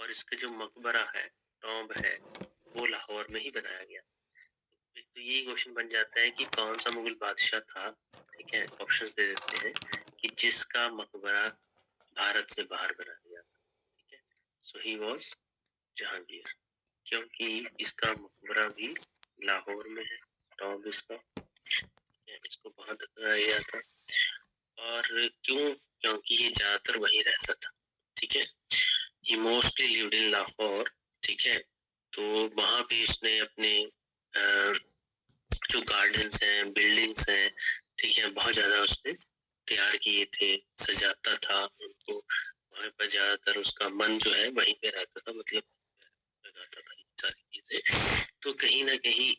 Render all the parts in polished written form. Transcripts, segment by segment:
और इसका जो मकबरा है, टॉम्ब है, वो लाहौर में ही बनाया गया। एक तो यही क्वेश्चन बन जाता है कि कौन सा मुगल बादशाह था, ठीक है, ऑप्शंस दे देते हैं कि जिसका मकबरा भारत से बाहर बनाया गया था, ठीक है। सो ही वाज जहांगीर, क्योंकि इसका मकबरा भी लाहौर में है, टॉम्ब इसका, इसको वहां दफनाया गया था। और क्यों? क्योंकि ये ज्यादातर वहीं रहता था, ठीक है। ही मोस्टली लिव्ड इन लाहौर, ठीक है। तो वहां पे उसने अपने जो गार्डन्स हैं, बिल्डिंग्स हैं, ठीक है, बहुत ज्यादा उसने तैयार किए थे, सजाता था उनको। वहां पर ज्यादातर उसका मन जो है वहीं पे रहता था, मतलब लगाता था ये सारी चीजें। तो कहीं ना कहीं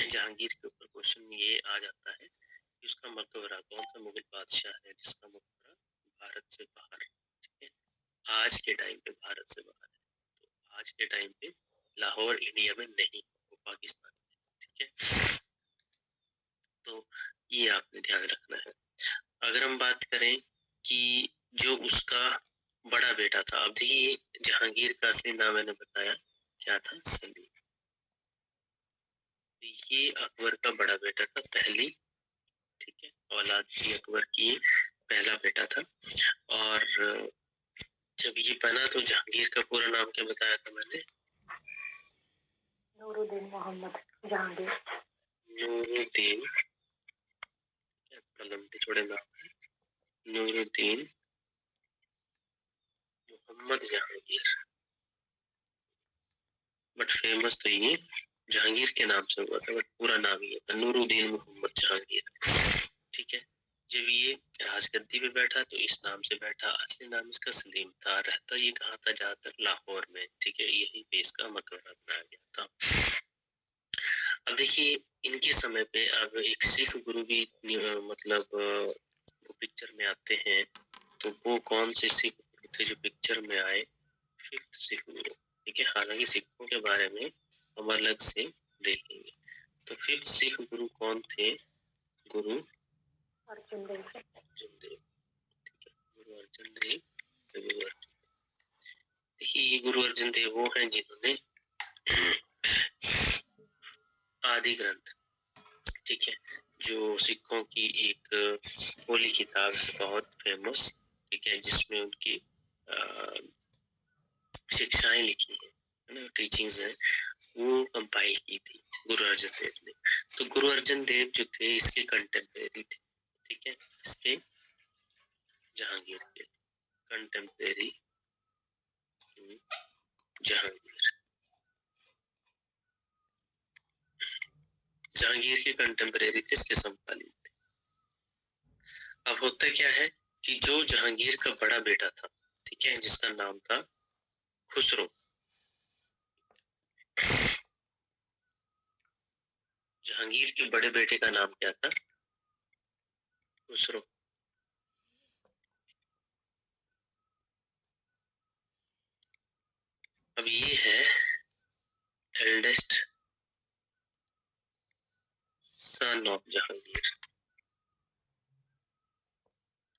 जहांगीर के ऊपर क्वेश्चन ये आ जाता है कि उसका मकबरा, कौन सा मुगल बादशाह है जिसका मकबरा भारत से बाहर, ठीक है, आज के टाइम पे भारत से बाहर है। तो आज के टाइम पे लाहौर इंडिया में नहीं, वो पाकिस्तान में, ठीक है। तो ये आपने ध्यान रखना है। अगर हम बात करें कि जो उसका बड़ा बेटा था, अब देखिए जहांगीर का असली नाम मैंने बताया क्या था, सलीम। ये अकबर का बड़ा बेटा था, पहली, ठीक है, औलाद थी अकबर की, पहला बेटा था। और जब ये बना तो जहांगीर का पूरा नाम क्या बताया था मैंने? नूरुद्दीन मोहम्मद जहांगीर। नूरुद्दीन, लंबे चौड़े नाम है, नूरुद्दीन मोहम्मद जहांगीर, बट फेमस तो ये जहांगीर के नाम से हुआ था, बट पूरा नाम ये था नूरुद्दीन मोहम्मद जहांगीर, ठीक है। जब ये राजगद्दी पे बैठा तो इस नाम से बैठा, असली नाम इसका सलीम था। रहता ये कहाँ था? ज्यादातर लाहौर में, ठीक है, यही पे इसका मकबरा बनाया गया था। अब देखिए इनके समय पे अब एक सिख गुरु भी मतलब वो पिक्चर में आते हैं, तो वो कौन से सिख गुरु थे जो पिक्चर में आए? फिफ्थ सिख गुरु, ठीक है। हालांकि सिखों के बारे में हम अलग से देखेंगे। तो फिफ्थ सिख गुरु कौन थे? गुरु अर्जुन देव। अर्जुन देव, ठीक है, गुरु अर्जुन देव, गुरु अर्जुन। देखिए ये गुरु अर्जुन देव वो हैं जिन्होंने आदि ग्रंथ, ठीक है, जो सिखों की एक होली किताब है, बहुत फेमस, ठीक है, जिसमें उनकी शिक्षाएं लिखी है ना, टीचिंग्स है, वो कंपाइल की थी गुरु अर्जुन देव ने। तो गुरु अर्जुन देव जो थे इसके कंटेम्परेरी थे, ठीक है, इसके जहांगीर के कंटेम्परेरी, जहांगीर, जहांगीर के कंटेम्परेरी थे, इसके समकालीन थे। अब होता क्या है कि जो जहांगीर का बड़ा बेटा था, ठीक है, जिसका नाम था खुसरो, जहांगीर के बड़े बेटे का नाम क्या था? खुसरो। अब ये है एल्डेस्ट सन ऑफ जहांगीर,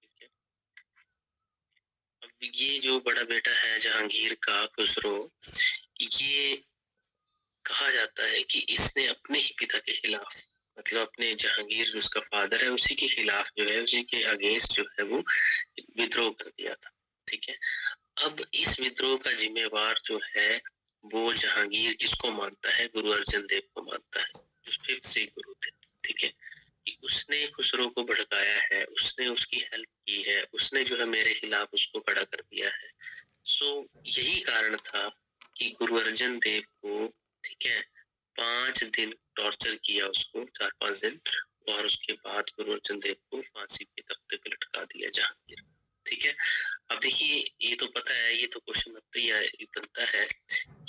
ठीक है। अब ये जो बड़ा बेटा है जहांगीर का, खुसरो, ये कहा जाता है कि इसने अपने ही पिता के खिलाफ, मतलब अपने जहांगीर जो उसका फादर है उसी के खिलाफ जो है, उसी के अगेंस्ट जो है वो विद्रोह कर दिया था, ठीक है। अब इस विद्रोह का जिम्मेवार जो है वो जहांगीर किसको मानता है? गुरु अर्जुन देव को मानता है, जो फिफ्थ सिख गुरु थे, ठीक है, कि उसने खुसरो को भड़काया है, उसने उसकी हेल्प की है, उसने जो है मेरे खिलाफ उसको खड़ा कर दिया है। सो यही कारण था कि गुरु अर्जुन देव को, ठीक है, 5 दिन टॉर्चर किया उसको, 4-5 दिन, और उसके बाद गुरु अर्जुन देव को फांसी के तख्ते पे लटका दिया जहांगीर, ठीक है। अब देखिए ये तो पता है, ये तो क्वेश्चन बनता है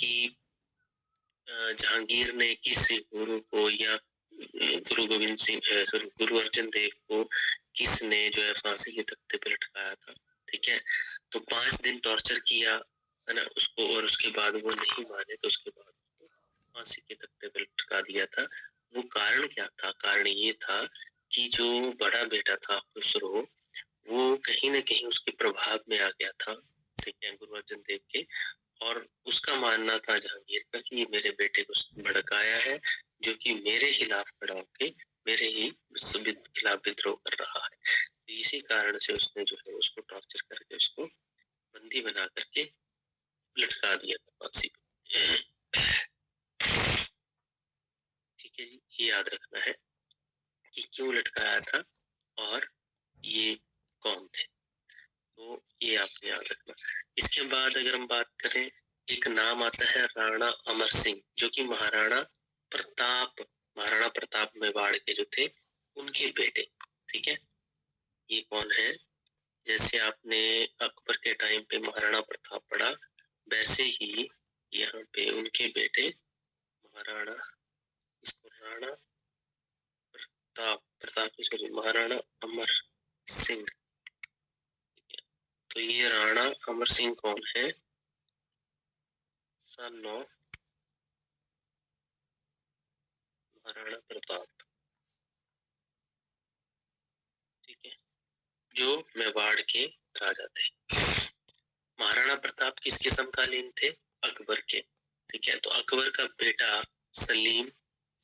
कि जहांगीर ने किस गुरु को, या गुरु गोविंद सिंह, सॉरी, गुरु अर्जुन देव को किसने जो है फांसी के तख्ते पे लटकाया था, ठीक है। तो 5 दिन टॉर्चर किया है ना उसको, और उसके बाद वो नहीं माने तो उसके बाद फांसी के तख्ते पे लटका दिया था। वो कारण क्या था? कारण ये था कि जो बड़ा बेटा था खुसरो, वो कहीं ना कहीं उसके प्रभाव में आ गया था, ठीक है, गुरु अर्जुन देव के, और उसका मानना था जहांगीर का कि मेरे बेटे को भड़काया है, जो कि मेरे खिलाफ खड़ा होके मेरे ही खिलाफ विद्रोह कर रहा है। तो इसी कारण से उसने जो है उसको टॉर्चर करके उसको बंदी बना करके लटका दिया था फांसी पे। ठीक है जी, ये याद रखना है कि क्यों लटकाया था और ये कौन थे, तो ये आपने याद रखना। इसके बाद अगर हम बात करें, एक नाम आता है राणा अमर सिंह, जो कि महाराणा प्रताप मेवाड़ के जो थे उनके बेटे। ठीक है, ये कौन है? जैसे आपने अकबर के टाइम पे महाराणा प्रताप पढ़ा, वैसे ही यहाँ पे उनके बेटे महाराणा, इसको राणा महाराणा अमर सिंह। तो ये राणा अमर सिंह कौन है? Son of Maharana Pratap. ठीक है, जो मेवाड़ के राजा थे। महाराणा प्रताप किसके समकालीन थे? अकबर के। ठीक है, तो अकबर का बेटा सलीम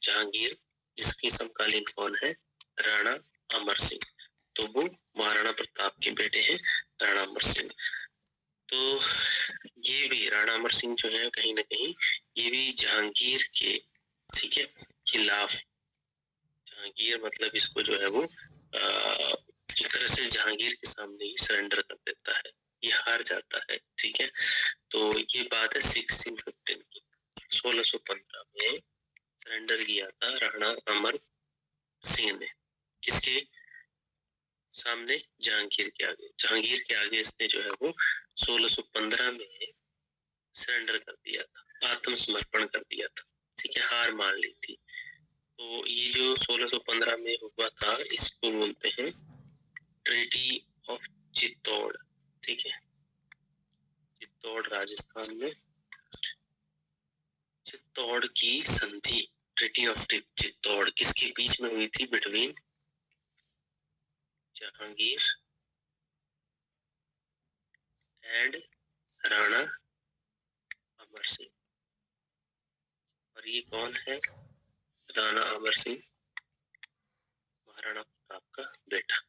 जहांगीर, जिसके समकालीन कौन है? राणा अमर सिंह। तो वो महाराणा प्रताप के बेटे हैं, राणा अमर सिंह। तो ये भी राणा अमर सिंह जो है कहीं ना कहीं ये भी जहांगीर के, ठीक है, खिलाफ, जहांगीर मतलब इसको जो है वो एक तरह से जहांगीर के सामने ही सरेंडर कर देता है, ये हार जाता है। ठीक है, तो ये बात है 1615 की। 1615 में सरेंडर किया था राणा अमर सिंह ने, किसके सामने? जहांगीर के आगे। जहांगीर के आगे इसने जो है वो 1615 में सरेंडर कर दिया था, आत्मसमर्पण कर दिया था। ठीक है, हार मान ली थी। तो ये जो 1615 में हुआ था, इसको बोलते हैं ट्रीटी ऑफ चित्तौड़। ठीक है, चित्तौड़ राजस्थान में चित्तौड़ की संधि, ट्रीटी ऑफ चित्तौड़ किसके बीच में हुई थी? Between Jahangir and Rana Amar Singh. और ये कौन है? राणा अमर सिंह, महाराणा प्रताप का बेटा।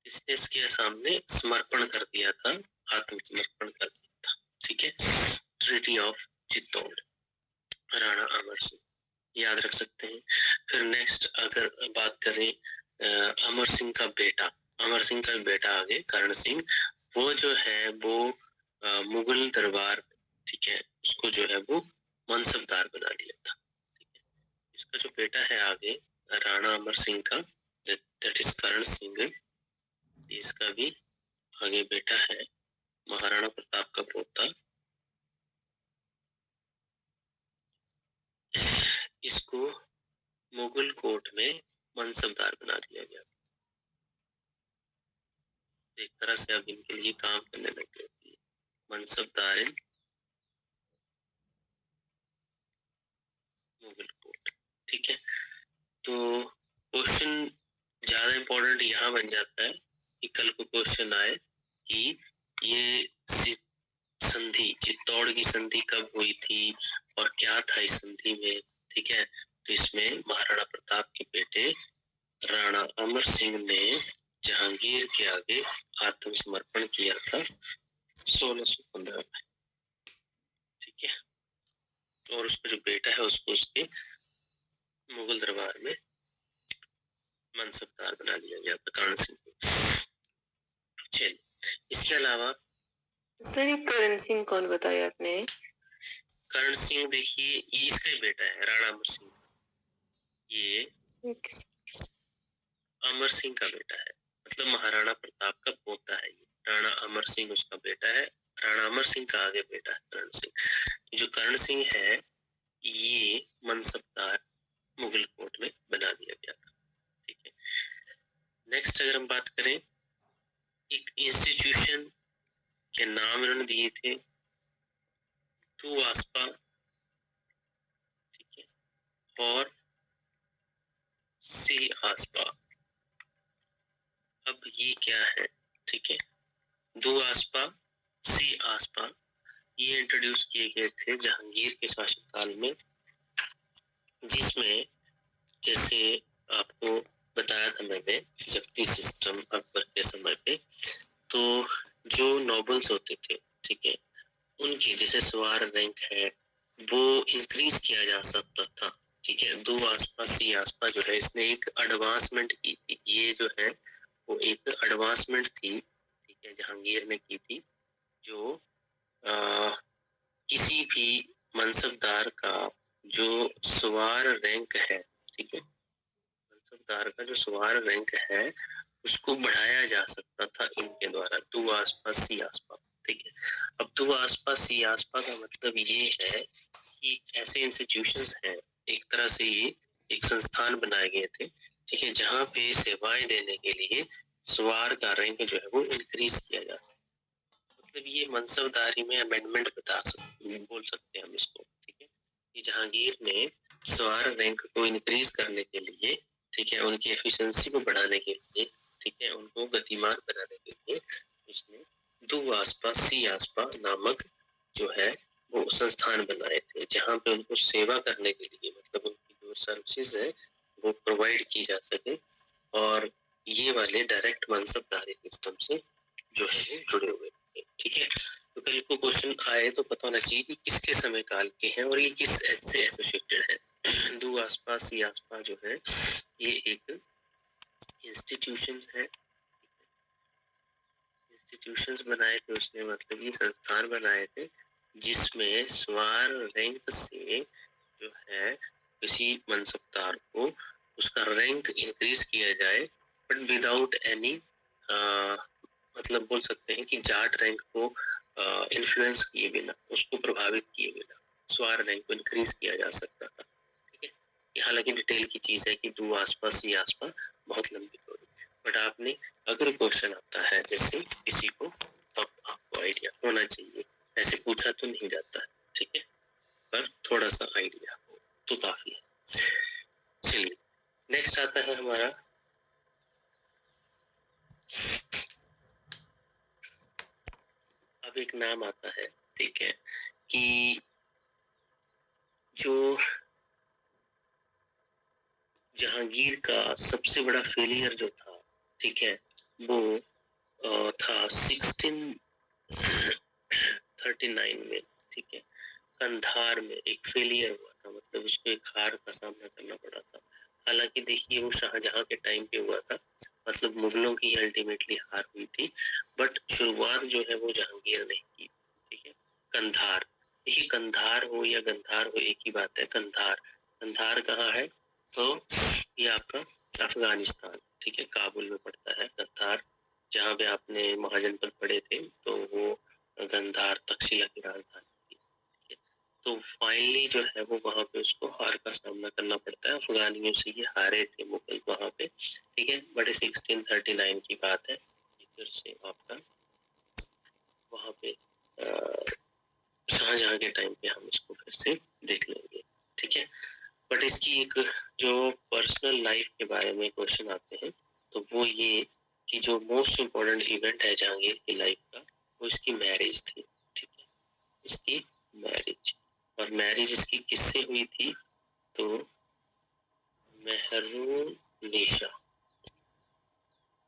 इसने इसके सामने समर्पण कर दिया था, आत्मसमर्पण कर दिया था। ठीक है, ट्रीटी ऑफ चित्तौड़, राणा अमर सिंह, याद रख सकते हैं। फिर नेक्स्ट अगर बात करें अमर सिंह का बेटा, अमर सिंह का बेटा आगे करण सिंह, वो जो है वो मुगल दरबार, ठीक है, उसको जो है वो मनसबदार बना दिया था। ठीक है, इसका जो बेटा है आगे राणा अमर सिंह का, दैट इज करण सिंह, इसका भी आगे बेटा है महाराणा प्रताप का पोता, इसको मुगल कोर्ट में मनसबदार बना दिया गया। एक तरह से अब इनके लिए काम करने लग गए, मनसबदार इन मुगल कोर्ट। ठीक है, तो क्वेश्चन ज्यादा इम्पोर्टेंट यहाँ बन जाता है कि कल को क्वेश्चन आए कि ये संधि, चित्तौड़ की संधि कब हुई थी और क्या था इस संधि में। ठीक है, तो इसमें महाराणा प्रताप के बेटे राणा अमर सिंह ने जहांगीर के आगे आत्मसमर्पण किया था 1615 में। ठीक है, और उसका जो बेटा है उसको उसके मुगल दरबार में मनसबदार बना दिया गया था, करण सिंह को। चलिए, इसके अलावा सर ये करण सिंह कौन बताया आपने? करण सिंह देखिए, ये इसका ही बेटा है राणा अमर सिंह, ये अमर सिंह का बेटा है, मतलब महाराणा प्रताप का पोता है। ये राणा अमर सिंह उसका बेटा है, राणा अमर सिंह का आगे बेटा है करण सिंह। जो करण सिंह है ये मनसबदार मुगल कोर्ट में बना दिया गया था। ठीक है, नेक्स्ट अगर हम बात करें, एक इंस्टीट्यूशन के नाम इन्होंने दिए थे, टू आसपा, ठीक है, और सी आसपा। अब ये क्या है? ठीक है, दो आसपा, सी आसपा, ये इंट्रोड्यूस किए गए थे जहांगीर के शासनकाल में, जिसमें जैसे आपको बताया था मैंने जप्ती सिस्टम अकबर के समय पे, तो जो नोबल्स होते थे, ठीक है, उनकी जैसे सवार रैंक है वो इंक्रीज किया जा सकता था, ठीक है। दो आसपास ही आसपास जो है इसने एक एडवांसमेंट की थी, ये जो है वो एक एडवांसमेंट थी, ठीक है, जहांगीर ने की थी, जो आ, किसी भी मनसबदार का जो सवार रैंक है, ठीक है, मनसबदार का जो सवार रैंक है उसको बढ़ाया जा सकता था इनके द्वारा, दो आसपास सी आसपास, ठीक है। अब दो आसपास सी आसपास का मतलब ये है कि ऐसे इंस्टीट्यूशंस हैं, एक तरह से ये एक संस्थान बनाए गए थे, ठीक है, जहाँ पे सेवाएं देने के लिए सवार का रैंक जो है वो इंक्रीज किया जाता है। मतलब ये मनसबदारी में अमेंडमेंट बोल सकते हैं हम इसको, ठीक है। कि जहांगीर ने सवार रैंक को इंक्रीज करने के लिए, ठीक है, उनकी एफिशिएंसी को बढ़ाने के लिए, ठीक है, उनको गतिमान बनाने के लिए उसने दो आसपास सी आसपास नामक जो है वो संस्थान बनाए थे, जहाँ पे उनको सेवा करने के लिए, मतलब उनकी जो सर्विसेज है वो प्रोवाइड की जा सके, और ये वाले डायरेक्ट मनसबदारी सिस्टम से जो है वो जुड़े हुए हैं, ठीक है। तो कल को क्वेश्चन आए तो पता होना चाहिए कि किसके समय काल के हैं और ये किस एज से एसोसिएटेड है। दो आसपास ही आसपास जो है ये एक इंस्टीट्यूशंस है, इंस्टीट्यूशंस बनाए थे उसने, मतलब ये संस्थान बनाए थे जिसमें सवार रैंक से जो है किसी मनसबदार को उसका रैंक इंक्रीज किया जाए, बट विदाउट एनी मतलब बोल सकते हैं कि जाट रैंक को इन्फ्लुएंस किए बिना, उसको प्रभावित किए बिना सवार रैंक को इंक्रीज किया जा सकता था, ठीक है। ये हालांकि डिटेल की चीज है कि दो आसपास ही आसपास बहुत लंबी थोड़ी, बट आपने अगर क्वेश्चन आता है जैसे किसी को, तो आपको आइडिया होना चाहिए, ऐसे पूछा तो नहीं जाता है, ठीक है, पर थोड़ा सा आइडिया हो तो काफी है। चलिए नेक्स्ट आता है हमारा अब एक नाम आता है, ठीक है, कि जो जहांगीर का सबसे बड़ा फेलियर जो था, ठीक है, वो था 1639 में, ठीक है, कंधार में एक फेलियर हुआ था, मतलब उसको एक हार का सामना करना पड़ा था। हालांकि देखिए वो शाहजहां के टाइम पे हुआ था, मतलब मुगलों की अल्टीमेटली हार हुई थी, बट शुरुआत जो है वो जहांगीर ने की, ठीक है। कंधार, देखिए कंधार हो या गंधार हो एक ही बात है। कंधार, कंधार कहाँ है, तो ये आपका अफगानिस्तान, ठीक है, काबुल में पड़ता है कंधार, जहाँ पे आपने महाजनपद पढ़े थे तो वो गंधार तक्षशिला की राजधानी थी, ठीक है। तो फाइनली जो है वो वहां पे उसको हार का सामना करना पड़ता है, अफगानियों से ये हारे थे मुगल वहां पे, ठीक है। बड़े 1639 की बात है, फिर से आपका वहां पे शाहजहां के टाइम पे हम इसको फिर से देख लेंगे, ठीक है। बट इसकी एक जो पर्सनल लाइफ के बारे में क्वेश्चन आते हैं तो वो ये कि जो मोस्ट इम्पोर्टेंट इवेंट है जहांगीर की लाइफ का वो इसकी मैरिज थी, ठीक है, इसकी मैरिज। और मैरिज इसकी किससे हुई थी, तो मेहरुनिशा,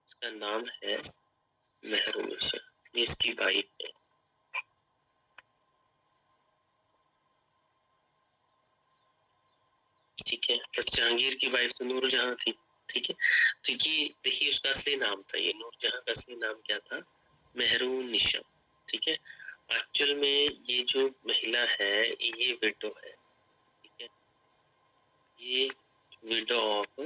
इसका नाम है मेहरुनिशा, ये इसकी वाइफ है, ठीक है। बट जहांगीर की वाइफ तो नूरजहां थी, ठीक है। तो ये देखिए उसका असली नाम था, ये नूरजहां का असली नाम क्या था, मेहरुनिशा, ठीक है। एक्चुअल में ये जो महिला है ये विडो है, ठीक है, ये विडो ऑफ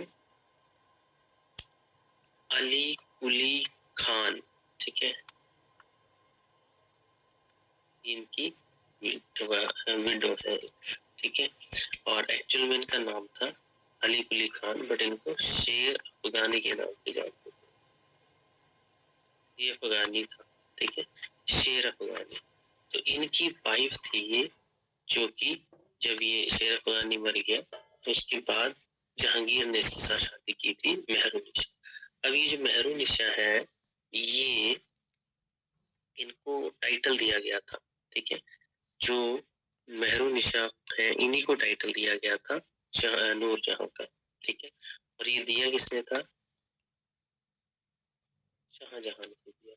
अली कुली खान, ठीक है, इनकी विडो है, ठीक है। और एक्चुअल में इनका नाम था अली कुली खान, बट इनको शेर अफगानी के नाम से जानते थे, ये अफगानी था, ठीक है, शेर अफगानी। तो इनकी वाइफ थी ये, जो कि जब ये शेर अफगानी मर गया तो उसके बाद जहांगीर ने इसके साथ शादी की थी मेहरुनिशा। अब ये जो मेहरुनिशा है ये इनको टाइटल दिया गया था, ठीक है, जो मेहरुनिशा है इन्हीं को टाइटल दिया गया था नूरजहां का, ठीक है। और ये दिया किसने था? शाहजहां ने दिया,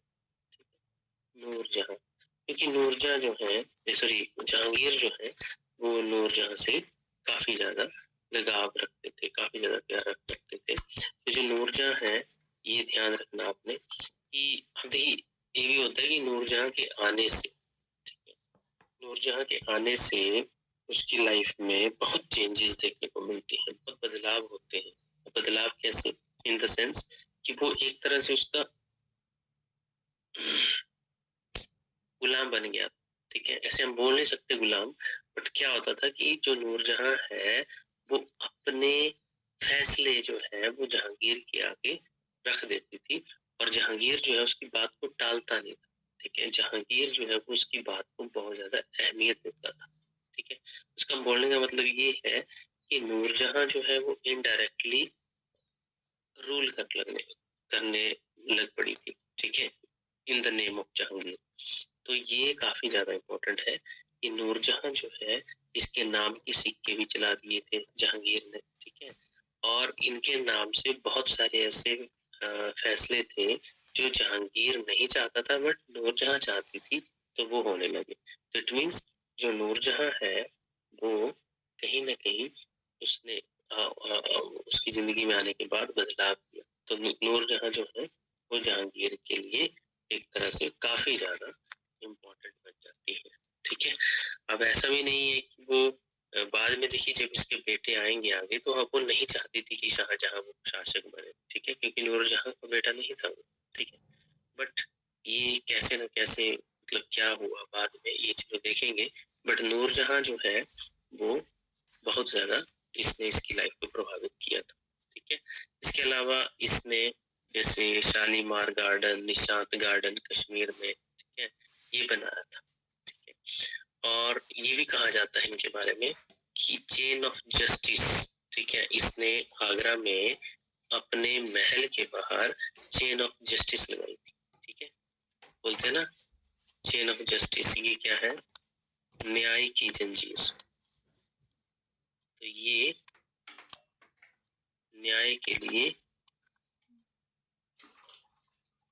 ठीक है, नूरजहां। क्योंकि नूरजहां जो है, सॉरी, जहांगीर जो है वो नूरजहां से काफी ज्यादा लगाव रखते थे, काफी ज्यादा प्यार रखते थे। तो जो नूरजहां है, ये ध्यान रखना आपने कि अभी ये भी होता है कि नूरजहां के आने से, ठीक है, नूरजहां के आने से उसकी लाइफ में बहुत चेंजेस देखने को मिलती हैं, बहुत बदलाव होते हैं। बदलाव कैसे? इन द सेंस कि वो एक तरह से उसका गुलाम बन गया, ठीक है। ऐसे हम बोल नहीं सकते गुलाम, बट क्या होता था कि जो नूरजहां है वो अपने फैसले जो है वो जहांगीर के आगे रख देती थी, और जहांगीर जो है उसकी बात को टालता नहीं था, ठीक है। जहांगीर जो है वो उसकी बात को बहुत ज्यादा अहमियत देता था, ठीक है। उसका बोलने का मतलब ये है कि नूरजहां जो है वो इनडायरेक्टली रूल करने लग पड़ी थी, ठीक है, in the name of Jahangir. तो ये काफी ज्यादा इम्पोर्टेंट है कि नूरजहां जो है इसके नाम के सिक्के भी चला दिए थे जहांगीर ने, ठीक है। और इनके नाम से बहुत सारे ऐसे फैसले थे जो जहांगीर नहीं चाहता था बट नूरजहां चाहती थी, तो वो होने लगे। तो इट मीन्स जो नूरजहां है वो कहीं ना कहीं उसने उसकी जिंदगी में आने के बाद बदलाव किया। तो नूरजहां जो है वो जहांगीर के लिए एक तरह से काफी ज्यादा इम्पोर्टेंट बन जाती है, ठीक है। अब ऐसा भी नहीं है कि वो बाद में देखिए जब इसके बेटे आएंगे आगे, तो अब वो नहीं चाहती थी कि शाहजहां वो शासक बने, ठीक है, क्योंकि नूरजहां का बेटा नहीं था वो, ठीक है। बट ये कैसे न कैसे मतलब क्या हुआ बाद में ये चीज देखेंगे। बट नूरजहां जो है वो बहुत ज्यादा इसने इसकी लाइफ को प्रभावित किया था, ठीक है। इसके अलावा इसने जैसे शालीमार गार्डन, निशांत गार्डन कश्मीर में, ठीक है, ये बनाया था, ठीक है। और ये भी कहा जाता है इनके बारे में कि चेन ऑफ जस्टिस, ठीक है, इसने आगरा में अपने महल के बाहर चेन ऑफ जस्टिस लगाई थी, ठीक है। बोलते हैं ना चेन ऑफ जस्टिस, ये क्या है? न्याय की जंजीर। तो ये न्याय के लिए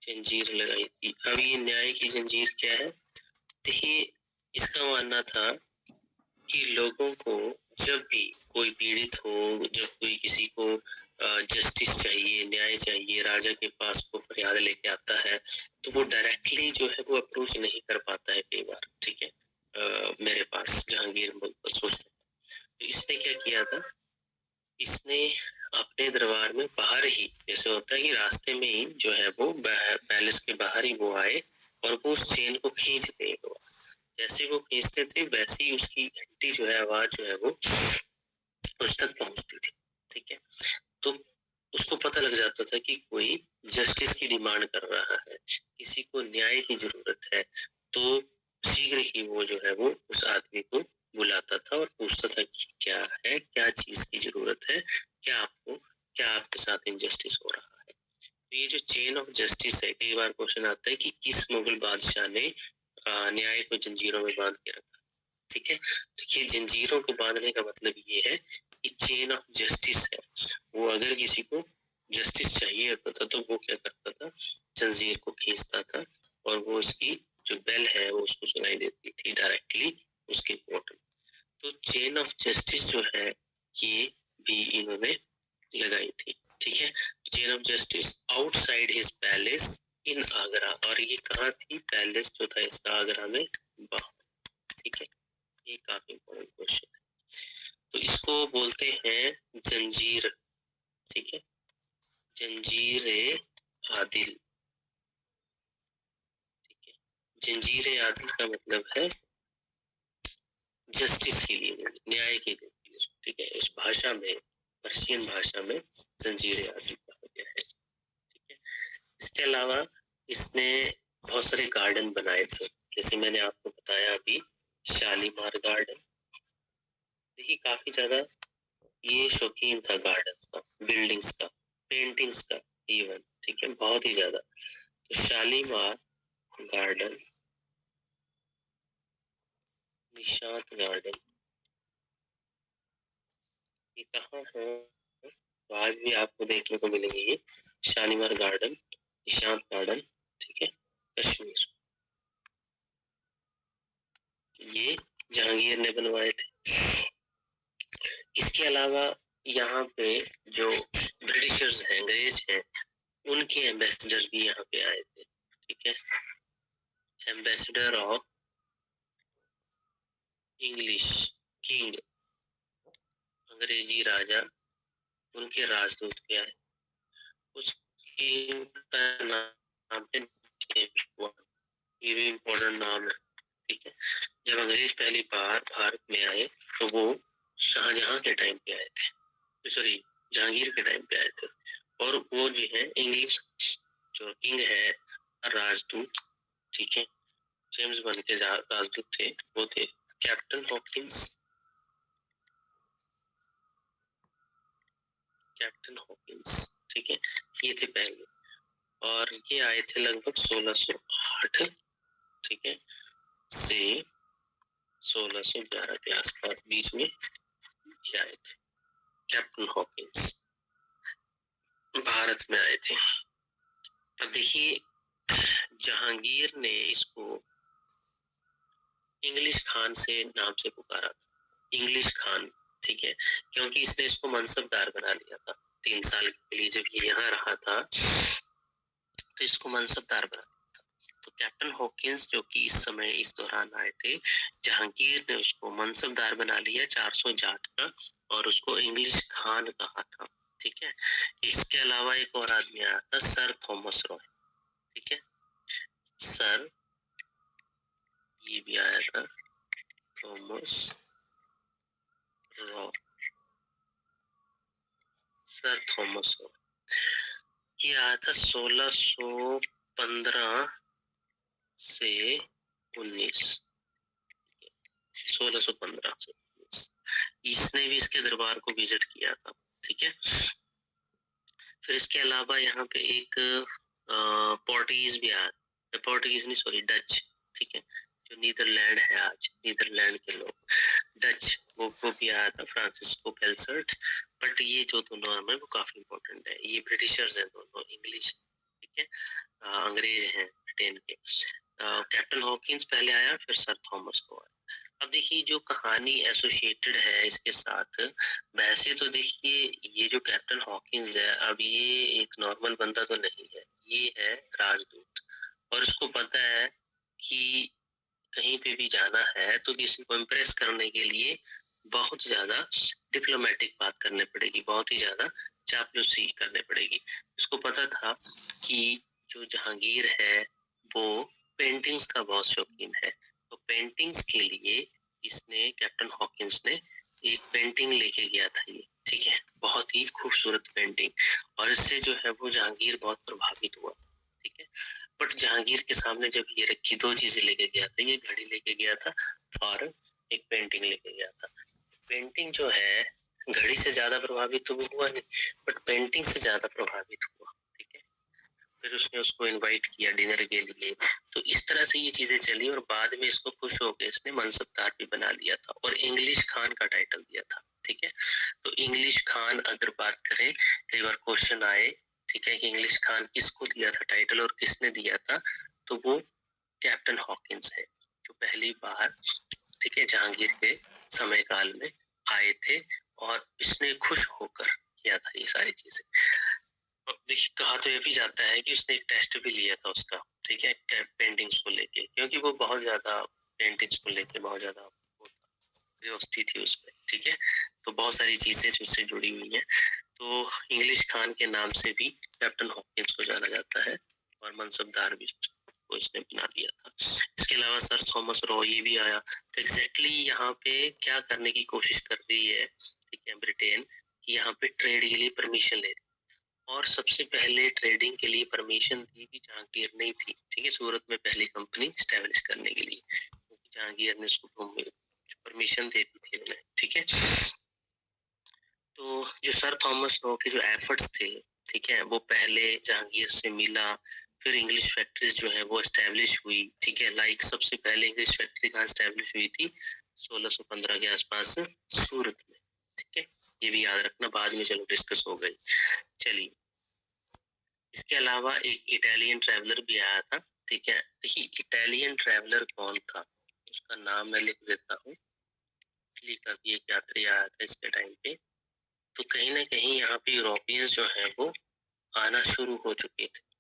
जंजीर लगाई थी। अब ये न्याय की जंजीर क्या है? देखिए इसका मानना था कि लोगों को जब भी कोई पीड़ित हो, जब कोई किसी को जस्टिस चाहिए, न्याय चाहिए, राजा के पास वो फरियाद लेके आता है, तो वो डायरेक्टली जो है वो अप्रोच नहीं कर पाता है कई बार, ठीक है। मेरे पास जहांगीर सोचता है, तो इसने क्या किया था, इसने अपने दरबार में बाहर ही, जैसे होता है कि रास्ते में ही जो है वो पैलेस के बाहर ही वो आए और वो उस चेन को खींच दे। जैसे वो खींचते थे वैसे ही उसकी घंटी जो है, आवाज जो है वो उस तक पहुंचती थी, ठीक है। तो उसको पता लग जाता था कि कोई जस्टिस की डिमांड कर रहा है, किसी को न्याय की जरूरत है। तो शीघ्र ही वो जो है वो उस आदमी को बुलाता था और पूछता था कि क्या है, क्या चीज की जरूरत है, क्या आपके साथ इनजस्टिस हो रहा है। तो ये जो चेन ऑफ जस्टिस है, कई बार क्वेश्चन आता है कि किस मुगल बादशाह ने न्याय को जंजीरों में बांध के रखा, ठीक है। तो ये जंजीरों को बांधने का मतलब ये है कि चेन ऑफ जस्टिस है, वो अगर किसी को जस्टिस चाहिए होता था तो वो क्या करता था, जंजीर को खींचता था और वो उसकी जो बेल है वो उसको सुनाई देती थी डायरेक्टली उसके कोर्ट में। तो चेन ऑफ जस्टिस जो है ये भी इन्होंने लगाई थी, ठीक है। Chain of justice outside his palace in Agra, और ये कहाँ थी? पैलेस जो था इसका आगरा में बाहर, ठीक है। ये काफी इम्पोर्टेंट क्वेश्चन है। तो इसको बोलते हैं जंजीर, ठीक है, जंजीर आदिल, ठीक है। जंजीर आदिल का मतलब है जस्टिस के लिए, न्याय के लिए, ठीक है। इस भाषा में, पर्शियन भाषा में जंजीर आदिल कहा गया है, ठीक है। इसके अलावा इसने बहुत सारे गार्डन बनाए थे, जैसे मैंने आपको बताया अभी शालीमार गार्डन। देखिए काफी ज्यादा ये शौकीन था गार्डन का, बिल्डिंग्स का, पेंटिंग्स का इवन, ठीक है, बहुत ही ज्यादा। तो शालीमार गार्डन निशांत गार्डन, ये कहाँ है? तो आज भी आपको देखने को मिलेंगे ये शालीमार गार्डन, निशांत गार्डन, ठीक है, कश्मीर। ये जहांगीर ने बनवाए थे। इसके अलावा यहाँ पे जो ब्रिटिशर्स हैं, अंग्रेज हैं, उनके एम्बेसडर भी यहाँ पे आए थे, ठीक है। एम्बेसडर ऑफ इंग्लिश किंग, अंग्रेजी राजा, उनके राजदूत भी आए। उस किंग का नाम है जेम्स बॉन्ड, ये भी इम्पोर्टेंट नाम है, ठीक है। जब अंग्रेज पहली बार भारत में आए तो वो शाहजहां के टाइम पे आए थे, सॉरी जहांगीर के टाइम पे आए थे, और वो जो है इंग्लिश जो किंग है राजदूत, ठीक है, जेम्स बॉन्ड के राजदूत थे, वो थे कैप्टन हॉकिंस, कैप्टन हॉकिंस, ठीक है, ये थे पहले, और ये आए थे लगभग 1608, ठीक है, से 1611 के आसपास बीच में ये आए थे कैप्टन हॉकिंस, भारत में आए थे। अब देखिए जहांगीर ने इसको इंग्लिश खान से नाम से पुकारा था, इंग्लिश खान, ठीक है, क्योंकि इसने इसको मनसबदार बना लिया था 3 साल के लिए। जब ये यहाँ रहा था तो इसको मनसबदार बना दिया था। तो कैप्टन हॉकिंस जो कि इस समय इस दौरान आए थे, जहांगीर ने उसको मनसबदार बना लिया 400 जाट का, और उसको इंग्लिश खान कहा था, ठीक है। इसके अलावा एक और आदमी आया था सर थॉमस रॉय, ठीक है, सर, ये भी आया था Thomas Roy, sir Thomas Roy, ये आया था 1615 से 19, 1615 से 19, इसने भी इसके दरबार को विजिट किया था, ठीक है। फिर इसके अलावा यहाँ पे एक पोर्टुगीज भी आया, पोर्टुगीज नहीं सॉरी डच, ठीक है, जो नीदरलैंड है आज, नीदरलैंड के लोग, डच, वो भी आया था, फ्रांसिस्को बेलसर्ट। बट ये जो दोनों नाम है वो काफी इंपॉर्टेंट है, ये ब्रिटिशर्स हैं दोनों, इंग्लिश, ठीक है, अंग्रेज हैं ब्रिटेन के। कैप्टन हॉकिंस पहले आया, फिर सर थॉमस को आया। अब देखिए जो कहानी एसोसिएटेड है इसके साथ, वैसे तो देखिए ये जो कैप्टन हॉकिंस है, अब ये एक नॉर्मल बंदा तो नहीं है, ये है राजदूत, और इसको पता है कि कहीं पे भी जाना है तो किसी को इम्प्रेस करने के लिए बहुत ज्यादा डिप्लोमेटिक बात करनी पड़ेगी, बहुत ही ज्यादा चापलूसी करनी पड़ेगी। इसको पता था कि जो जहांगीर है वो पेंटिंग्स का बहुत शौकीन है, तो पेंटिंग्स के लिए इसने, कैप्टन हॉकिंस ने एक पेंटिंग लेके गया था ये, ठीक है, बहुत ही खूबसूरत पेंटिंग, और इससे जो है वो जहांगीर बहुत प्रभावित हुआ, ठीक है। बट जहांगीर के सामने जब ये रखी, 2 चीजें लेके गया था, ये घड़ी लेके गया था और एक पेंटिंग लेके गया था। पेंटिंग जो है घड़ी से ज्यादा प्रभावित तो वो हुआ नहीं, बट पेंटिंग से ज्यादा प्रभावित हुआ, ठीक है। फिर उसने उसको इनवाइट किया डिनर के लिए, तो इस तरह से ये चीजें चली, और बाद में इसको खुश होकर इसने मनसबदार भी बना लिया था, और इंग्लिश खान का टाइटल दिया था, ठीक है। तो इंग्लिश खान अगर बात करें, कई बार क्वेश्चन आए, ठीक है, कि इंग्लिश खान किसको दिया था टाइटल और किसने दिया था, तो वो कैप्टन हॉकिंस है, जो पहली बार, ठीक है, जहांगीर के समय काल में आए थे, और इसने खुश होकर किया था ये सारी चीजें। कहा तो ये भी जाता है कि उसने एक टेस्ट भी लिया था उसका, ठीक है, पेंटिंग्स को लेके, क्योंकि वो बहुत ज्यादा पेंटिंग्स को लेके बहुत ज्यादा क्यूरियोसिटी थी उसमें, ठीक है, तो बहुत सारी चीजें उससे जुड़ी हुई हैं। तो इंग्लिश खान के नाम से भी कैप्टन हॉकिंस को जाना जाता है, और मनसबदार भी को इसने बना दिया था। इसके अलावा सर थॉमस रॉ ये भी आया, तो एग्जैक्टली यहाँ पे क्या करने की कोशिश कर रही है, ठीक है, ब्रिटेन, यहाँ पे ट्रेड के लिए परमिशन ले रही, और सबसे पहले ट्रेडिंग के लिए परमिशन दी भी जहांगीर ने थी, ठीक है, सूरत में पहली कंपनी स्टैब्लिश करने के लिए, क्योंकि जहांगीर ने उसको परमिशन दे दी थी उन्हें, ठीक है। तो जो सर थॉमस रॉ के जो एफर्ट्स थे, ठीक है, वो पहले जहांगीर से मिला, फिर इंग्लिश फैक्ट्रीज जो है वो एस्टेब्लिश हुई, ठीक है। लाइक सबसे पहले इंग्लिश फैक्ट्री कहाँ एस्टेब्लिश हुई थी? 1615 के आसपास सूरत में, ठीक है। ये भी याद रखना, बाद में चलो डिस्कस हो गई। चलिए, इसके अलावा एक इटालियन ट्रैवलर भी आया था, ठीक है। देखिए इटालियन ट्रैवलर कौन था, उसका नाम मैं लिख देता हूँ। इटली का भी एक यात्री आया था इसके टाइम पे। तो कहीं ना कहीं यहाँ पे यूरोपियंस जो है वो आना शुरू हो चुके थे।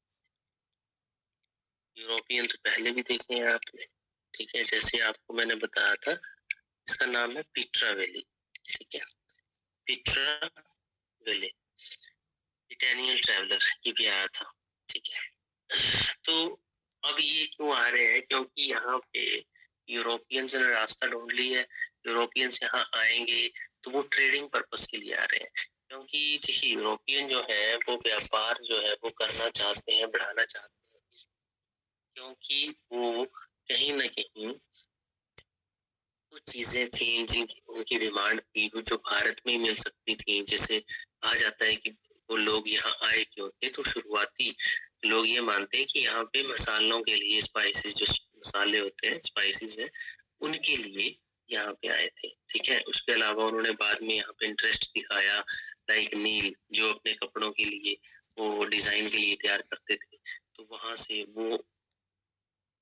यूरोपियन तो पहले भी देखे हैं आपने, ठीक है। जैसे आपको मैंने बताया था, इसका नाम है पीट्रा वैली, ठीक है। पीट्रा वैली, इटालियन ट्रैवलर, ये भी आया था, ठीक है। तो अब ये क्यों आ रहे हैं? क्योंकि यहाँ पे यूरोपियंस ने रास्ता ढूंढ लिया है। यूरोपियंस यहाँ आएंगे तो वो ट्रेडिंग पर्पस के लिए आ रहे हैं, क्योंकि देखिए यूरोपियन जो है वो व्यापार जो है वो करना चाहते हैं, बढ़ाना चाहते हैं, क्योंकि वो कहीं ना कहीं कुछ चीजें थी जिनकी उनकी डिमांड थी, वो जो भारत में ही मिल सकती थी। जैसे कहा जाता है कि वो लोग यहाँ आए क्यों थे, तो शुरुआती लोग ये मानते हैं कि यहाँ पे मसालों के लिए, स्पाइसेस, जो मसाले होते हैं, स्पाइसेस हैं, उनके लिए यहाँ पे आए थे, ठीक है। उसके अलावा उन्होंने बाद में यहाँ पे इंटरेस्ट दिखाया, लाइक नील जो अपने कपड़ों के लिए वो डिजाइन के लिए तैयार करते थे, तो वहां से वो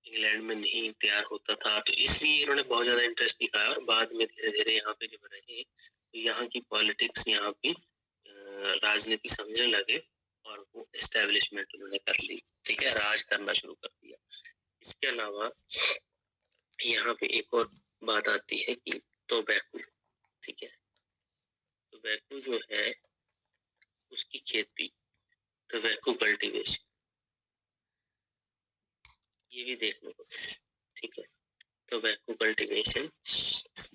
इंग्लैंड में नहीं तैयार होता था, तो इसलिए इन्होंने बहुत ज्यादा इंटरेस्ट दिखाया। और बाद में धीरे धीरे यहाँ पे जब रहे तो यहाँ की पॉलिटिक्स, यहाँ की राजनीति समझने लगे और वो एस्टेब्लिशमेंट उन्होंने कर ली, ठीक है, राज करना शुरू कर दिया। इसके अलावा यहाँ पे एक और बात आती है कि टोबैको, ठीक है। टोबैको जो है उसकी खेती, टोबैको कल्टीवेशन, ये भी देखने को, ठीक है। टोबैको कल्टीवेशन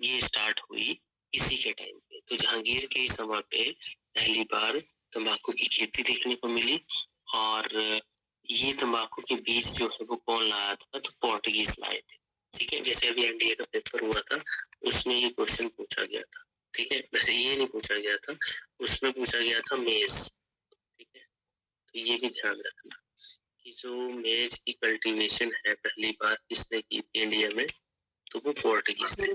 ये स्टार्ट हुई इसी के टाइम पे। तो जहांगीर के समय पे पहली बार तंबाकू की खेती देखने को मिली। और ये तंबाकू के बीज जो है वो कौन लाया था? तो पोर्टुगीज लाए थे, ठीक है। जैसे अभी एनडीए का पेपर हुआ था, उसमें ये क्वेश्चन पूछा गया था, ठीक है। वैसे ये नहीं पूछा गया था, उसमें पूछा गया था मेज, ठीक है। तो ये भी ध्यान रखना कि जो मेज की कल्टीवेशन है पहली बार किसने की थी इंडिया में, तो वो पोर्टुगीज थे,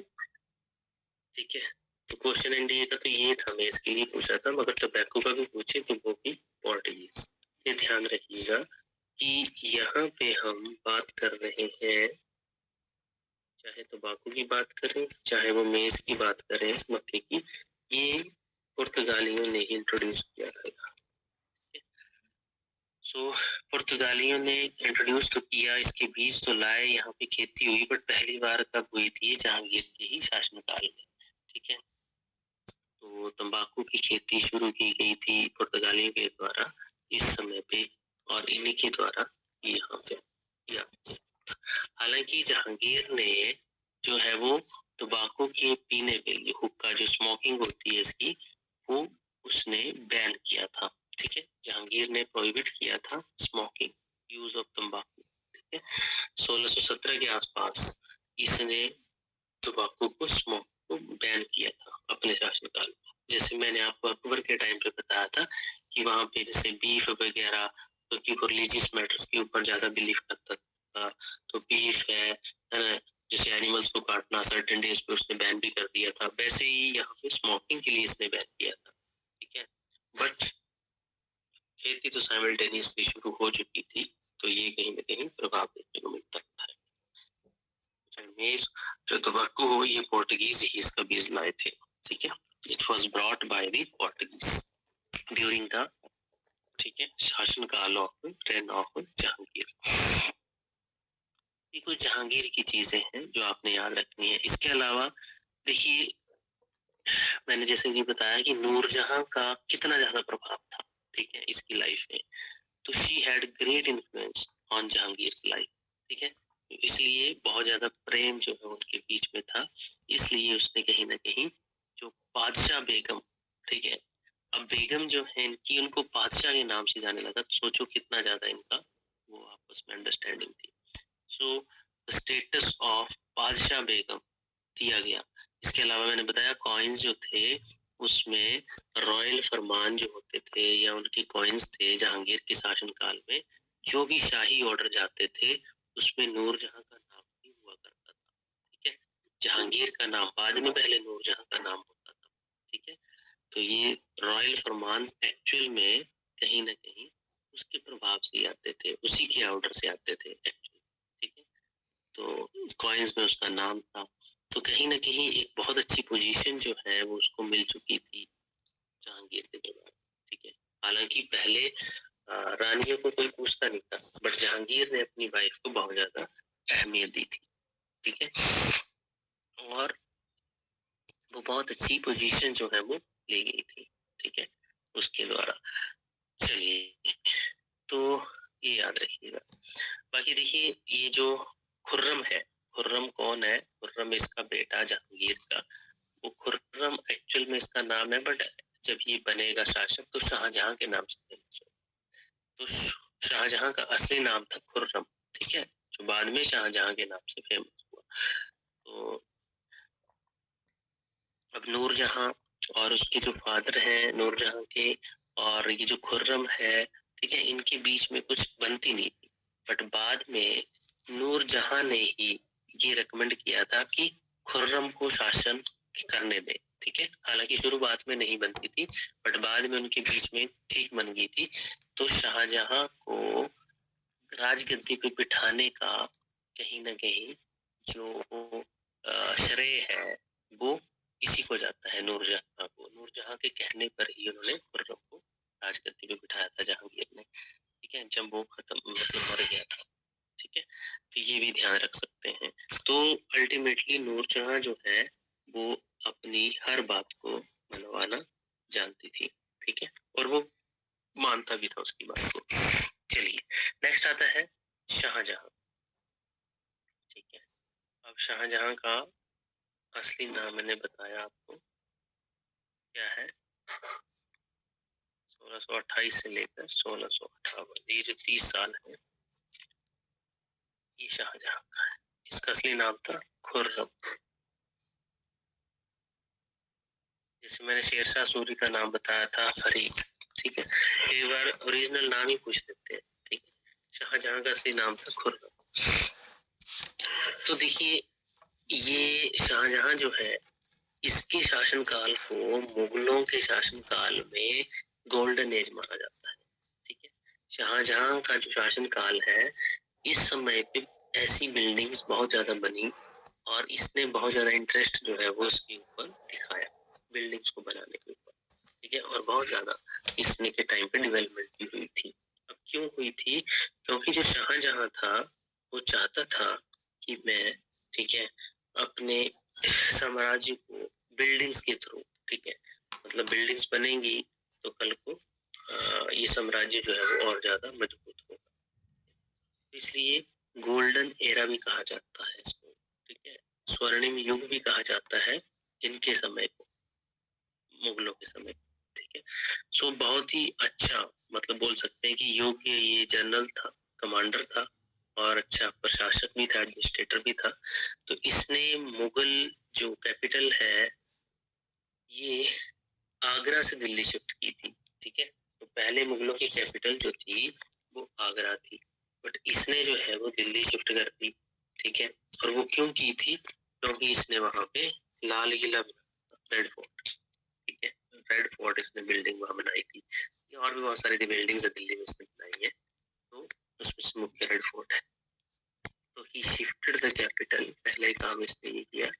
ठीक है। तो क्वेश्चन एनडीए का तो ये था, मेज के लिए पूछा था, मगर टोबैको का भी पूछे तो वो भी पोर्टुगीज। ये ध्यान रखिएगा कि यहाँ पे हम बात कर रहे हैं, चाहे तंबाकू की बात करें, चाहे वो मेज की बात करें, मक्के की, ये पुर्तगालियों ने ही इंट्रोड्यूस किया था। सो पुर्तगालियों ने इंट्रोड्यूस तो किया, इसके बीज तो लाए, यहाँ पे खेती हुई, बट पहली बार कब हुई थी? जहांगीर के ही शासनकाल में, ठीक है। तो तंबाकू की खेती शुरू की गई थी पुर्तगालियों के द्वारा इस समय पे, और इन्हीं के द्वारा यहाँ पे किया। हालांकि जहांगीर ने जो है वो तंबाकू के पीने पे, ये हुक्का जो स्मोकिंग होती है इसकी, वो उसने बैन किया था, ठीक है। जहांगीर ने प्रोहिबिट किया था स्मोकिंग, यूज ऑफ तंबाकू, ठीक है। 1617 के आसपास इसने तंबाकू को, स्मोक को बैन किया था अपने शासनकाल में। जैसे मैंने आपको अकबर के टाइम पे बताया था कि वहां पे जैसे बीफ वगैरह, क्योंकि वो रिलीजियस मैटर्स के ऊपर ज्यादा बिलीव करता था, तो बीफ है ना, जैसे एनिमल्स को काटना सर्टेन डेज पे उसने बैन भी कर दिया था। वैसे ही यहाँ पे स्मोकिंग के लिए इसने बैन किया था, ठीक है। बट खेती तो साइमल्टेनियसली शुरू हो चुकी थी, तो ये कहीं ना कहीं प्रभाव देखने को मिलता है। मेज जो तंबाकू हो, ये पोर्टुगीज ही इसका बीज लाए थे, ठीक है। It was brought by the Portuguese during the, ठीक है, शासन काल ऑफ रेन ऑफ जहांगीर। ये कुछ जहांगीर की चीजें हैं जो आपने याद रखनी है। इसके अलावा देखिए, मैंने जैसे कि बताया कि नूरजहां का कितना ज्यादा प्रभाव था, ठीक है, इसकी लाइफ में। तो she had great influence on Jahangir life, ठीक है। इसलिए बहुत ज्यादा प्रेम जो है उनके बीच में था, इसलिए उसने कहीं ना कहीं जो बादशाह बेगम, ठीक है, अब बेगम जो है इनकी, उनको बादशाह के नाम से जाने लगा, तो सोचो कितना ज्यादा इनका वो आपस में अंडरस्टैंडिंग थी। सो स्टेटस ऑफ बादशाह बेगम दिया गया। इसके अलावा मैंने बताया कॉइन्स जो थे उसमें रॉयल फरमान जो होते थे या उनके कॉइन्स थे जहांगीर के शासनकाल में, जो भी शाही ऑर्डर जाते थे उसमें नूरजहां का नाम भी हुआ करता था। ठीक है, जहांगीर का नाम बाद में, पहले नूरजहां का नाम होता था। ठीक है, तो ये रॉयल फरमान एक्चुअल में कहीं ना कहीं उसके प्रभाव से आते थे, उसी के ऑर्डर से आते थे एक्चुअली। ठीक है, तो कॉइन्स में उसका नाम था, तो कहीं ना कहीं एक बहुत अच्छी पोजीशन जो है वो उसको मिल चुकी थी जहांगीर के दरबार। ठीक है, हालांकि पहले रानियों को कोई पूछता नहीं था, बट जहांगीर ने अपनी वाइफ को बहुत ज्यादा अहमियत दी थी। ठीक है, और वो बहुत अच्छी पोजीशन जो है वो ली गई थी। ठीक है, उसके द्वारा। चलिए, तो ये याद रखिएगा। बाकी देखिए, ये जो खुर्रम है, खुर्रम कौन है? खुर्रम इसका बेटा जहांगीर का, वो खुर्रम एक्चुअल में इसका नाम है, बट जब ये बनेगा शासक तो शाहजहां के नाम से फेमस हो। तो शाहजहां का असली नाम था खुर्रम। ठीक है, जो बाद में शाहजहां के नाम से फेमस हुआ। तो अब नूरजहां और उसके जो फादर हैं नूरजहां के, और ये जो खुर्रम है, ठीक है, इनके बीच में कुछ बनती नहीं थी, बट बाद में नूरजहां ने ही ये रिकमेंड किया था कि खुर्रम को शासन करने दे। ठीक है, हालांकि शुरुआत में नहीं बनती थी, बट बाद में उनके बीच में ठीक बन गई थी। तो शाहजहां को राजगद्दी पे बिठाने का कहीं ना कहीं जो श्रेय है वो इसी को जाता है, नूरजहां को। नूरजहां के कहने पर ही उन्होंने खुर्रम को राजगद्दी पे बिठाया था जहांगीर ने। ठीक है, जब वो खत्म मतलब मर गया था। ठीक है, तो ये भी ध्यान रख सकते हैं। तो अल्टीमेटली नूरजहां जो है वो अपनी हर बात को मनवाना जानती थी। ठीक है, और वो मानता भी था उसकी बात को। चलिए, नेक्स्ट आता है शाहजहां। ठीक है, अब शाहजहां का असली नाम मैंने बताया आपको क्या है, 1628 से लेकर 1658, ये जो 30 साल है ये शाहजहां का है। इसका असली नाम था खुर्रम। जैसे मैंने शेरशाह सूरी का नाम बताया था फरीद। ठीक है, कई बार ओरिजिनल नाम ही पूछ लेते हैं। ठीक है, शाहजहां का असली नाम था खुर्रम। तो देखिए, ये शाहजहां जो है इसके शासनकाल को मुगलों के शासनकाल में गोल्डन एज माना जाता है। ठीक है, शाहजहां का जो शासनकाल है इस समय पे ऐसी बिल्डिंग्स बहुत ज्यादा बनी, और इसने बहुत ज्यादा इंटरेस्ट जो है वो इसके ऊपर दिखाया, बिल्डिंग्स को बनाने के ऊपर। ठीक है, और बहुत ज्यादा इसने के टाइम पे डेवलपमेंट भी हुई थी। अब क्यों हुई थी? क्योंकि जो शाहजहां था वो चाहता था कि मैं, ठीक है, अपने साम्राज्य को बिल्डिंग्स के थ्रू, ठीक है, मतलब बिल्डिंग्स बनेंगी तो कल को ये साम्राज्य जो है वो और ज्यादा मजबूत होगा। इसलिए गोल्डन एरा भी कहा जाता है इसको। ठीक है, स्वर्णिम युग भी कहा जाता है इनके समय को, मुगलों के समय। ठीक है, सो बहुत ही अच्छा, मतलब बोल सकते हैं कि योग्य ये जनरल था, कमांडर था, और अच्छा प्रशासक भी था, एडमिनिस्ट्रेटर भी था। तो इसने मुगल जो कैपिटल है ये आगरा से दिल्ली शिफ्ट की थी। ठीक है, तो पहले मुगलों की कैपिटल जो थी वो आगरा थी, बट इसने जो है वो दिल्ली शिफ्ट कर दी। ठीक है, और वो क्यों की थी? क्योंकि इसने वहां पे लाल किला, रेड फोर्ट, ठीक है, रेड फोर्ट इसने बिल्डिंग वहां बनाई थी। और भी बहुत सारी बिल्डिंग्स दिल्ली में इसने बनाई है, तो उसमें से मुख्य रेड फोर्ट है। तो ही शिफ्टेड द कैपिटल, पहला ही काम इसने ये किया,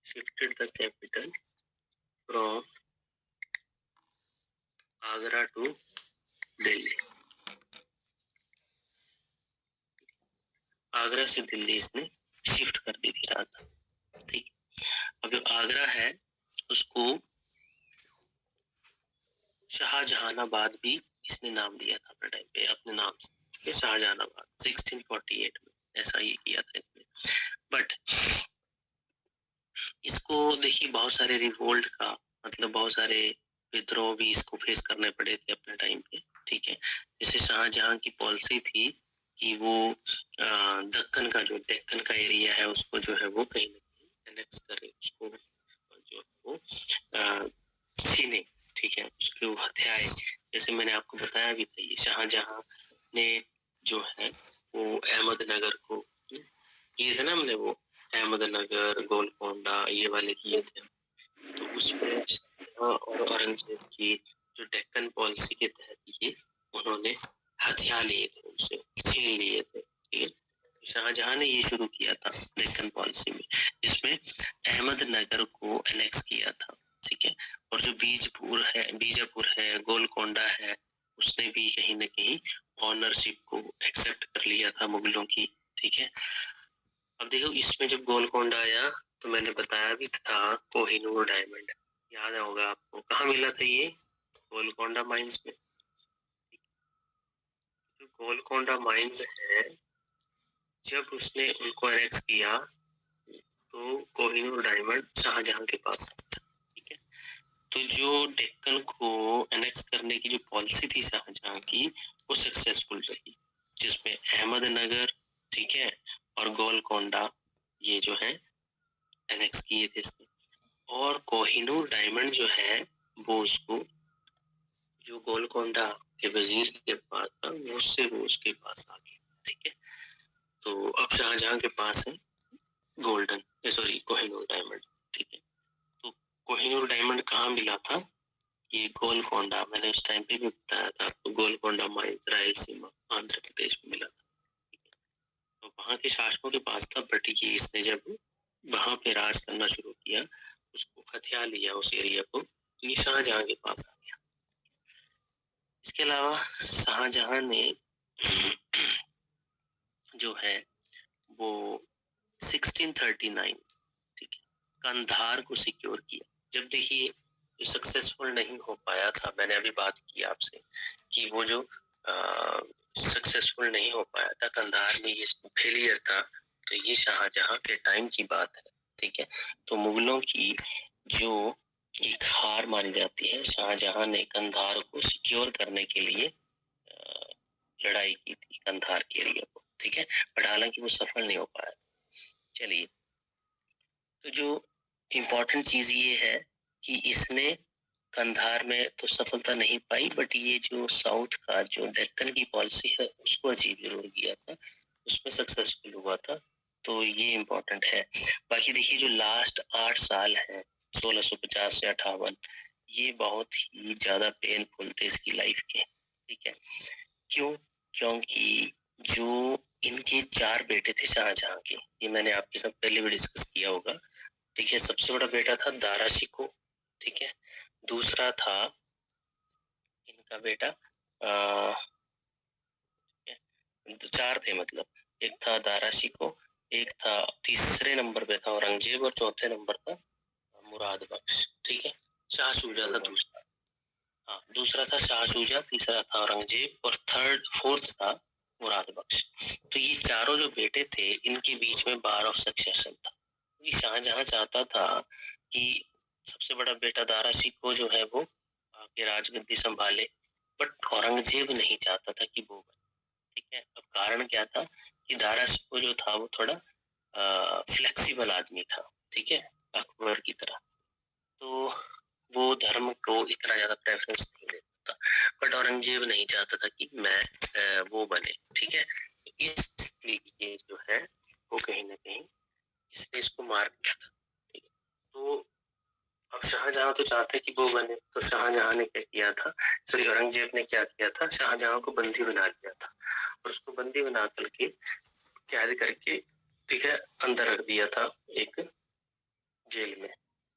shifted the capital from Agra to Delhi. Agra से दिल्ली इसने शिफ्ट कर दी थी रात। ठीक, अब जो आगरा है उसको शाहजहानाबाद भी इसने नाम दिया था अपने टाइम पे, अपने नाम से शाहजहानाबाद 1648 में ऐसा ही किया था इसने। बट इसको देखिए बहुत सारे रिवोल्ट का, मतलब बहुत सारे विद्रोह भी इसको फेस करने पड़े थे अपने टाइम पे। ठीक है, जैसे शाहजहां की पॉलिसी थी कि वो दक्कन का, जो डेक्कन का एरिया है उसको जो है वो कहीं ना कहीं एनेक्स करे, उसको जो है वो छीने। ठीक है, उसके वो हत्याएं, जैसे मैंने आपको बताया भी था, ये शाहजहां ने जो है वो अहमदनगर को किए थे ना, हमने वो अहमदनगर, गोलकोंडा ये वाले किए थे। तो उसमें और औरंगजेब की जो डेक्कन पॉलिसी के तहत ये उन्होंने हथियार लिए थे, उनसे छीन लिए थे। ठीक है, शाहजहां ने ये शुरू किया था डेक्कन पॉलिसी में, जिसमें अहमदनगर को एनेक्स किया था। ठीक है, और जो बीजापुर है, गोलकोंडा है, उसने भी कहीं ना कहीं ऑनरशिप को एक्सेप्ट कर लिया था मुगलों की। ठीक है, अब देखो इसमें जब गोलकोंडा आया तो मैंने बताया भी था कोहिनूर डायमंड, याद होगा आपको, कहाँ मिला था ये? गोलकोंडा माइंस में। जो गोलकोंडा माइंस है, जब उसने उनको एनेक्स किया तो कोहिनूर डायमंड शाहजहां के पास था। ठीक है, तो जो डेक्कन को एनेक्स करने की जो पॉलिसी थी शाहजहां की, वो सक्सेसफुल रही, जिसमें अहमदनगर, ठीक है, और गोलकोंडा ये जो है एनेक्स किए थे इसने। और कोहिनूर डायमंड जो है वो उसको, जो गोलकोंडा के वजीर के पास था, वो उससे वो उसके पास आ गया। ठीक है, तो अब शाहजहां के पास है कोहिनूर डायमंड। ठीक है, तो कोहिनूर डायमंड कहाँ मिला था? ये गोलकोंडा, मैंने उस टाइम पे भी बताया था आपको, गोलकोंडा माइंस रायलसीमा आंध्र प्रदेश में मिला था। तो वहां के शासकों के पास था, बट ये इसने जब वहां पे राज करना शुरू किया, उसको हथिया लिया उस एरिया को, तो ये शाहजहां के पास आ गया। इसके अलावा शाहजहां ने जो है वो 1639, ठीक है, कंधार को सिक्योर किया। जब देखिए जो सक्सेसफुल नहीं हो पाया था, मैंने अभी बात की आपसे कि वो जो सक्सेसफुल नहीं हो पाया था कंधार में, ये फेलियर था, तो ये शाहजहां के टाइम की बात है। ठीक है, तो मुगलों की जो एक हार मानी जाती है, शाहजहां ने कंधार को सिक्योर करने के लिए लड़ाई की थी, कंधार के एरिया को। ठीक है, बट हालांकि वो सफल नहीं हो पाया। चलिए, तो जो इम्पोर्टेंट चीज ये है कि इसने कंधार में तो सफलता नहीं पाई, बट ये जो साउथ का जो डेक्कन की पॉलिसी है उसको अचीव जरूर किया था, उसमें सक्सेसफुल हुआ था। तो ये इम्पोर्टेंट है। बाकी देखिए जो लास्ट 8 साल है 1650 से 58, ये बहुत ही ज्यादा पेनफुल थे इसकी लाइफ के। ठीक है, क्यों? क्योंकि जो इनके 4 बेटे थे शाहजहां के, ये मैंने आपके साथ पहले भी डिस्कस किया होगा। देखिए सबसे बड़ा बेटा था दारा शिकोह, ठीक है, दूसरा था इनका बेटा, आ, 4 थे मतलब, एक था दारा शिकोह, एक था, तीसरे नंबर पे था औरंगजेब, और चौथे नंबर पर मुराद बख्श। ठीक है, शाह शुजा था दूसरा, हाँ दूसरा था शाह शुजा, तीसरा था औरंगजेब, और फोर्थ था मुराद बख्श। तो ये चारों जो बेटे थे, इनके बीच में बार ऑफ सक्सेशन था। क्योंकि शाहजहां चाहता था कि सबसे बड़ा बेटा दारा शिकोह जो है वो आके राजगद्दी संभाले, बट औरंगजेब नहीं चाहता था कि वो बने। ठीक है, अब कारण क्या था कि दारा शिकोह जो था वो थोड़ा फ्लेक्सिबल आदमी था। ठीक है, अकबर की तरह, तो वो धर्म को इतना ज्यादा प्रेफरेंस नहीं देता था, बट औरंगजेब नहीं चाहता था कि मैं वो बने। ठीक है, इसलिए जो है वो कहीं ना कहीं इसने इसको मार दिया था। ठीक है, तो अब शाहजहां तो चाहते कि वो बने, तो शाहजहां ने क्या किया था, सॉरी औरंगजेब ने क्या किया था, शाहजहां को बंदी बना लिया था, और उसको बंदी बना करके कैद करके, ठीक है, अंदर रख दिया था एक जेल में।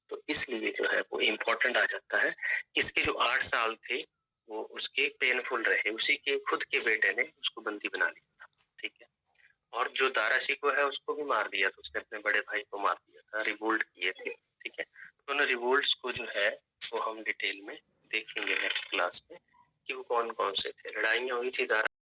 तो इसलिए जो है वो इम्पोर्टेंट आ जाता है। इसके जो 8 साल थे वो उसके पेनफुल रहे, उसी के खुद के बेटे ने उसको बंदी बना लिया था। ठीक है, और जो दारा शिकोह है उसको भी मार दिया था, उसने अपने बड़े भाई को मार दिया था, रिवोल्ट किए थे। ठीक है, तो उन रिवोल्ट्स को जो है वो हम डिटेल में देखेंगे नेक्स्ट क्लास में कि वो कौन कौन से थे, लड़ाइयाँ हुई थी दारा